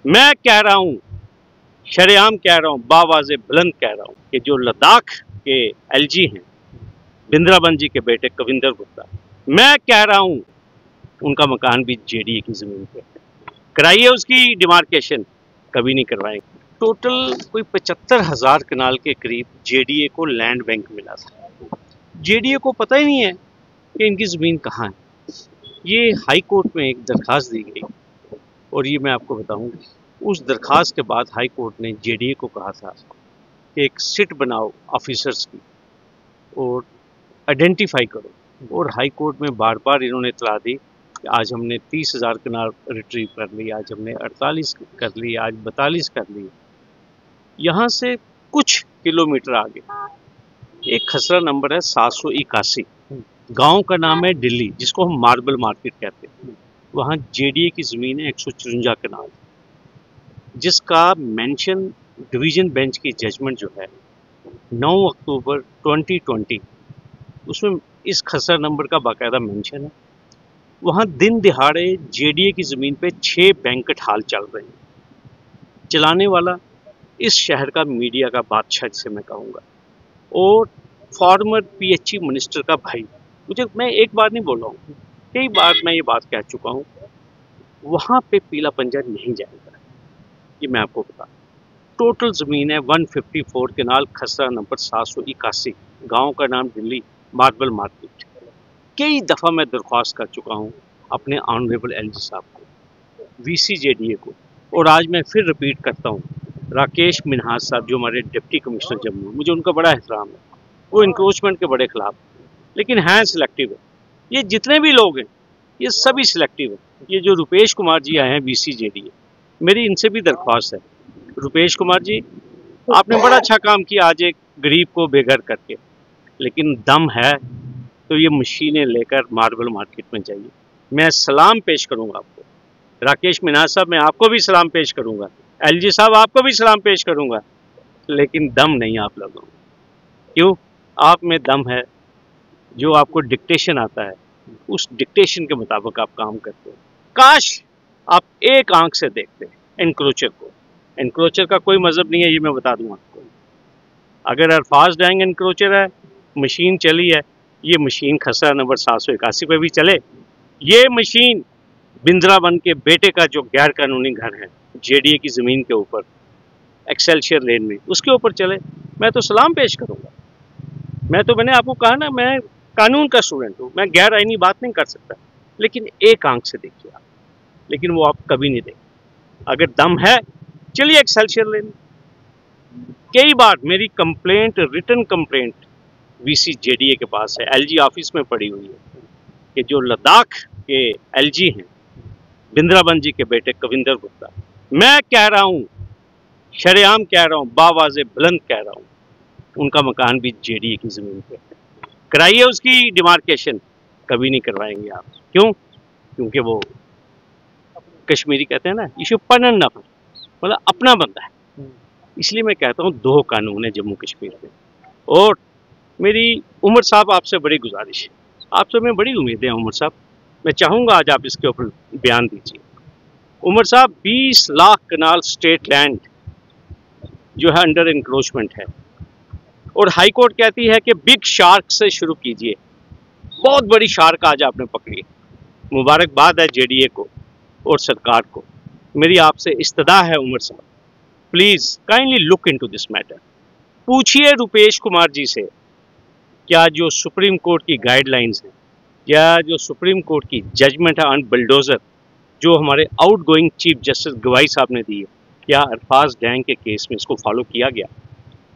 मैं कह रहा हूँ, शरेआम कह रहा हूँ, बावाज़े बुलंद कह रहा हूँ कि जो लद्दाख के एलजी हैं, बिंद्राबन जी के बेटे कविंदर गुप्ता, मैं कह रहा हूँ उनका मकान भी जेडीए की ज़मीन पे कराइए, उसकी डिमार्केशन कभी नहीं करवाएंगे। टोटल कोई 75,000 कनाल के करीब जेडीए को लैंड बैंक मिला था। जेडीए को पता ही नहीं है कि इनकी ज़मीन कहाँ है। ये हाई कोर्ट में एक दरखास्त दी गई और ये मैं आपको बताऊं, उस दरखास्त के बाद हाई कोर्ट ने जेडीए को कहा था कि एक सिट बनाओ ऑफिसर्स की और आइडेंटिफाई करो। और हाई कोर्ट में बार बार इन्होंने इतला दी कि आज हमने 30,000 कनाल रिट्रीव कर ली, आज हमने 48 कर ली, आज 42 कर ली। यहाँ से कुछ किलोमीटर आगे एक खसरा नंबर है 781, गांव का नाम है दिल्ली, जिसको हम मार्बल मार्केट कहते हैं। वहाँ जेडीए की ज़मीन है 154 कनाल, जिसका मेंशन डिवीज़न बेंच की जजमेंट जो है 9 अक्टूबर 2020, उसमें इस खसरा नंबर का बाकायदा मेंशन है। वहाँ दिन दिहाड़े जेडीए की ज़मीन पे 6 बैंकेट हॉल चल रहे हैं। चलाने वाला इस शहर का मीडिया का बादशाह जिसे मैं कहूँगा, और फॉर्मर पीएचई मिनिस्टर का भाई। मैं एक बार नहीं बोल रहा हूँ, कई बार मैं ये बात कह चुका हूँ, वहाँ पे पीला पंजा नहीं जाएगा, ये मैं आपको बता। टोटल ज़मीन है 154 कनाल, खसरा नंबर 781, गांव का नाम दिल्ली, मार्बल मार्केट। कई दफ़ा मैं दरख्वास्त कर चुका हूँ अपने ऑनरेबल एलजी साहब को, वीसी जेडीए को, और आज मैं फिर रिपीट करता हूँ, राकेश मिन्हास साहब जो हमारे डिप्टी कमिश्नर जम्मू, मुझे उनका बड़ा एहतराम है, वो इंक्रोचमेंट के बड़े खिलाफ, लेकिन हैं सिलेक्टिव है। ये जितने भी लोग हैं ये सभी सिलेक्टिव है। ये जो रुपेश कुमार जी आए हैं वीसी जेडीए, मेरी इनसे भी दरख्वास्त है, रुपेश कुमार जी आपने बड़ा अच्छा काम किया आज एक गरीब को बेघर करके, लेकिन दम है तो ये मशीनें लेकर मार्बल मार्केट में जाइए। मैं सलाम पेश करूंगा आपको, राकेश मिन्हास साहब मैं आपको भी सलाम पेश करूंगा, एलजी साहब आपको भी सलाम पेश करूंगा, लेकिन दम नहीं आप लोगों में। क्यों? आप में दम है, जो आपको डिक्टेशन आता है उस डिक्टेशन के मुताबिक आप काम करते हो। काश आप एक आंख से देखते एनक्रोचर को। एनक्रोचर का कोई मजहब नहीं है, ये मैं बता दूं आपको। अगर अल्फाज डैंग एनक्रोचर है, मशीन चली है, ये मशीन खसरा नंबर 781 पे भी चले। ये मशीन बिंद्राबन के बेटे का जो गैर कानूनी घर है जेडीए की ज़मीन के ऊपर एक्सेलशियर लेन में, उसके ऊपर चले, मैं तो सलाम पेश करूंगा। मैंने आपको कहा ना, मैं कानून का स्टूडेंट हूँ, मैं गैर आईनी बात नहीं कर सकता, लेकिन एक आंख से देखिए आप, लेकिन वो आप कभी नहीं देखें। अगर दम है चलिए एक्सेलशियर लेन। कई बार मेरी complaint, written complaint VC JDA के पास है, एलजी ऑफिस में पड़ी हुई है कि जो लद्दाख के एलजी हैं, बिंद्राबन जी के बेटे कविंदर गुप्ता, मैं कह रहा हूँ, शरेआम कह रहा हूँ, बावाज़े बुलंद कह रहा हूँ, उनका मकान भी जेडीए की ज़मीन पे कराइए, उसकी डिमार्केशन कभी नहीं करवाएंगे आप। क्यों? क्योंकि वो कश्मीरी कहते हैं ना, इशू पनन ना, मतलब अपना बंदा है। इसलिए मैं कहता हूँ दो कानून है जम्मू कश्मीर में। और मेरी उमर साहब आपसे बड़ी गुजारिश है, आपसे मैं बड़ी उम्मीदें हैं उमर साहब, मैं चाहूँगा आज आप इसके ऊपर बयान दीजिए। उमर साहब 20 लाख कनाल स्टेट लैंड जो है अंडर इंक्रोचमेंट है, और हाई कोर्ट कहती है कि बिग शार्क से शुरू कीजिए। बहुत बड़ी शार्क आज आपने पकड़ी, मुबारकबाद है जेडीए को और सरकार को। मेरी आपसे इस्तदा है उमर साहब, please kindly look into this matter. पूछिए रुपेश कुमार जी से, क्या जो सुप्रीम कोर्ट की गाइडलाइंस हैं या जो सुप्रीम कोर्ट की जजमेंट है ऑन बुलडोज़र जो हमारे आउटगोइंग चीफ जस्टिस गवाई साहब ने दी है, क्या अल्फाज डैंग के केस में इसको फॉलो किया गया?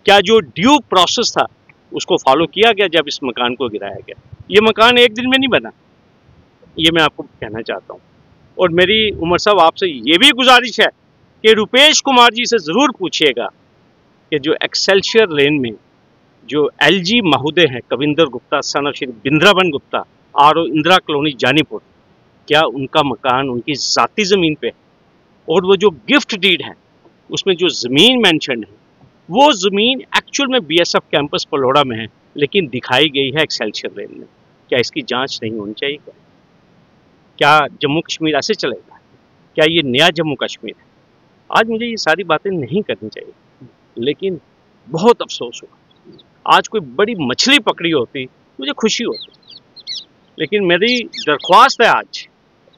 क्या जो ड्यू प्रोसेस था उसको फॉलो किया गया जब इस मकान को गिराया गया? ये मकान एक दिन में नहीं बना, ये मैं आपको कहना चाहता हूँ। और मेरी उमर साहब आपसे ये भी गुजारिश है कि रुपेश कुमार जी से ज़रूर पूछिएगा कि जो एक्सेलशियर लेन में जो एलजी महोदय हैं Kavinder Gupta son of Shri Brindaban Gupta, RO Indira colony Janipur, क्या उनका मकान उनकी ज़ाती ज़मीन पे है? और वो जो गिफ्ट डीड है उसमें जो ज़मीन मेंशन है वो ज़मीन एक्चुअल में बीएसएफ कैंपस पलोड़ा में है, लेकिन दिखाई गई है एक्सेलशियर लेन में। क्या इसकी जांच नहीं होनी चाहिए? क्या जम्मू कश्मीर ऐसे चलेगा? क्या ये नया जम्मू कश्मीर है? आज मुझे ये सारी बातें नहीं करनी चाहिए, लेकिन बहुत अफसोस हुआ। आज कोई बड़ी मछली पकड़ी होती मुझे खुशी होती, लेकिन मेरी दरख्वास्त है आज,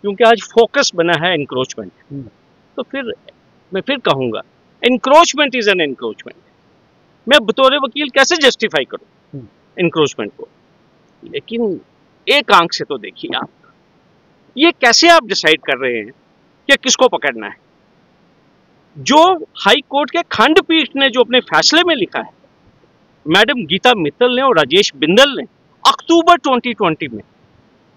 क्योंकि आज फोकस बना है एनक्रोचमेंट, तो फिर मैं फिर कहूँगा एनक्रोचमेंट इज एन एनक्रोचमेंट। मैं बतौर वकील कैसे जस्टिफाई करूँ एनक्रोचमेंट को? लेकिन एक आंख से तो देखिए आप, ये कैसे आप डिसाइड कर रहे हैं कि किसको पकड़ना है? जो हाई कोर्ट के खंडपीठ ने जो अपने फैसले में लिखा है, मैडम गीता मित्तल ने और राजेश बिंदल ने अक्टूबर 2020 में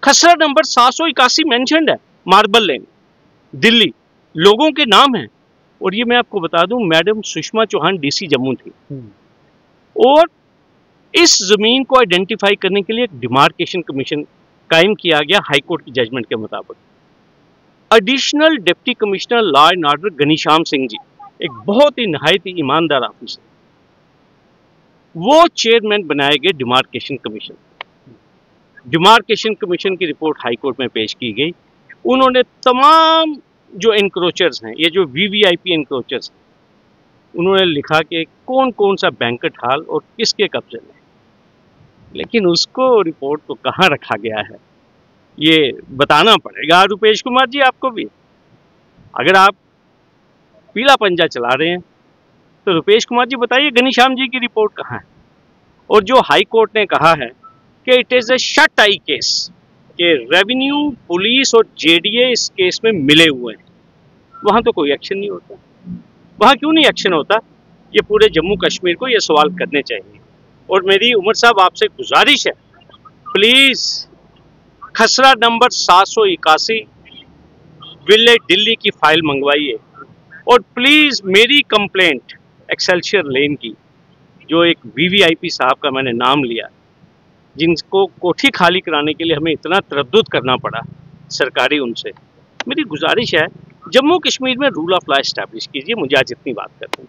खसरा नंबर 781 मेंशन्ड है, मार्बल लेन दिल्ली, लोगों के नाम हैं। और ये मैं आपको बता दूं, मैडम सुषमा चौहान डीसी जम्मू थी, और इस जमीन को आइडेंटिफाई करने के लिए एक डिमार्केशन कमीशन कायम किया गया हाई कोर्ट की जजमेंट के मुताबिक। Additional deputy commissioner law and order Ghanshyam Singh ji, एक बहुत ही नहायत ही ईमानदार ऑफिसर, वो चेयरमैन बनाए गए डिमार्केशन कमीशन। डिमार्केशन कमीशन की रिपोर्ट हाई कोर्ट में पेश की गई। उन्होंने तमाम जो एनक्रोचर्स हैं, ये जो वीवीआईपी एनक्रोचर्स, उन्होंने लिखा कि कौन कौन सा बैंकेट हॉल और किसके कब्जे में, लेकिन उसको रिपोर्ट को कहाँ रखा गया है ये बताना पड़ेगा रुपेश कुमार जी आपको भी। अगर आप पीला पंजा चला रहे हैं तो रुपेश कुमार जी बताइए घनीश्याम जी की रिपोर्ट कहाँ है? और जो हाई कोर्ट ने कहा है कि it is a shut I case, कि रेवेन्यू, पुलिस और जेडीए इस केस में मिले हुए हैं, वहां तो कोई एक्शन नहीं होता। वहां क्यों नहीं एक्शन होता? ये पूरे जम्मू कश्मीर को ये सवाल करने चाहिए। और मेरी उमर साहब आपसे गुजारिश है, प्लीज खसरा नंबर 781 विलेज दिल्ली की फाइल मंगवाइए, और प्लीज मेरी कंप्लेंट एक्सेल्शियर लेन की, जो एक वीवीआईपी साहब का मैंने नाम लिया, जिनको कोठी खाली कराने के लिए हमें इतना तरद्दुद करना पड़ा सरकारी, उनसे मेरी गुजारिश है जम्मू कश्मीर में रूल ऑफ लॉ एस्टैब्लिश कीजिए। मुझे आज इतनी बात करते हैं।